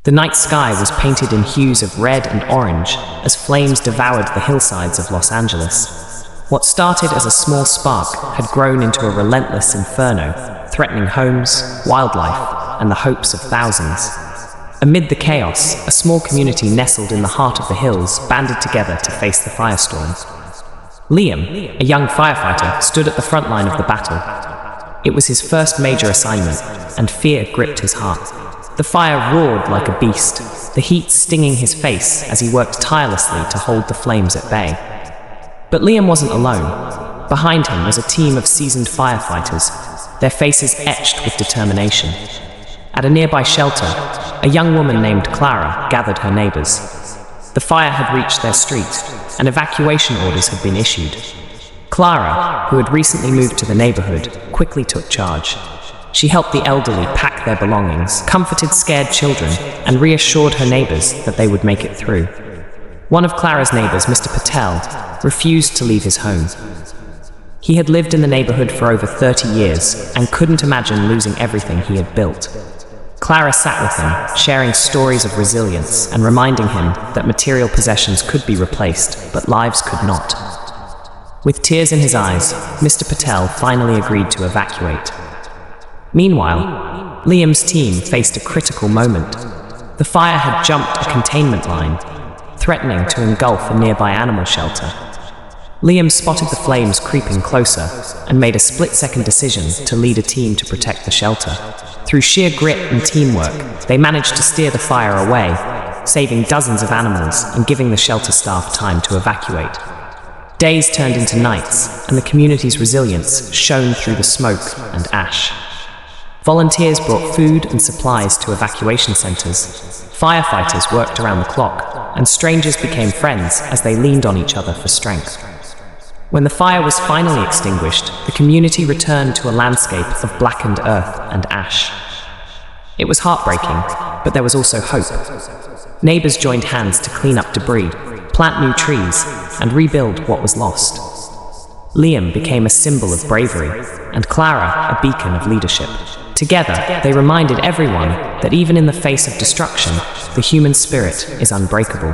The night sky was painted in hues of red and orange as flames devoured the hillsides of Los Angeles. What started as a small spark had grown into a relentless inferno, threatening homes, wildlife, and the hopes of thousands. Amid the chaos, a small community nestled in the heart of the hills banded together to face the firestorm. Liam, a young firefighter, stood at the front line of the battle. It was his first major assignment, and fear gripped his heart. The fire roared like a beast, the heat stinging his face as he worked tirelessly to hold the flames at bay. But Liam wasn't alone. Behind him was a team of seasoned firefighters, their faces etched with determination. At a nearby shelter, a young woman named Clara gathered her neighbors. The fire had reached their street, and evacuation orders had been issued. Clara, who had recently moved to the neighborhood, quickly took charge. She helped the elderly pack their belongings, comforted scared children, and reassured her neighbors that they would make it through. One of Clara's neighbors, Mr. Patel, refused to leave his home. He had lived in the neighborhood for over 30 years and couldn't imagine losing everything he had built. Clara sat with him, sharing stories of resilience and reminding him that material possessions could be replaced, but lives could not. With tears in his eyes, Mr. Patel finally agreed to evacuate. Meanwhile, Liam's team faced a critical moment. The fire had jumped a containment line, threatening to engulf a nearby animal shelter. Liam spotted the flames creeping closer and made a split-second decision to lead a team to protect the shelter. Through sheer grit and teamwork, they managed to steer the fire away, saving dozens of animals and giving the shelter staff time to evacuate. Days turned into nights, and the community's resilience shone through the smoke and ash. Volunteers brought food and supplies to evacuation centers. Firefighters worked around the clock, and strangers became friends as they leaned on each other for strength. When the fire was finally extinguished, the community returned to a landscape of blackened earth and ash. It was heartbreaking, but there was also hope. Neighbors joined hands to clean up debris, plant new trees, and rebuild what was lost. Liam became a symbol of bravery, and Clara a beacon of leadership. Together, they reminded everyone that even in the face of destruction, the human spirit is unbreakable.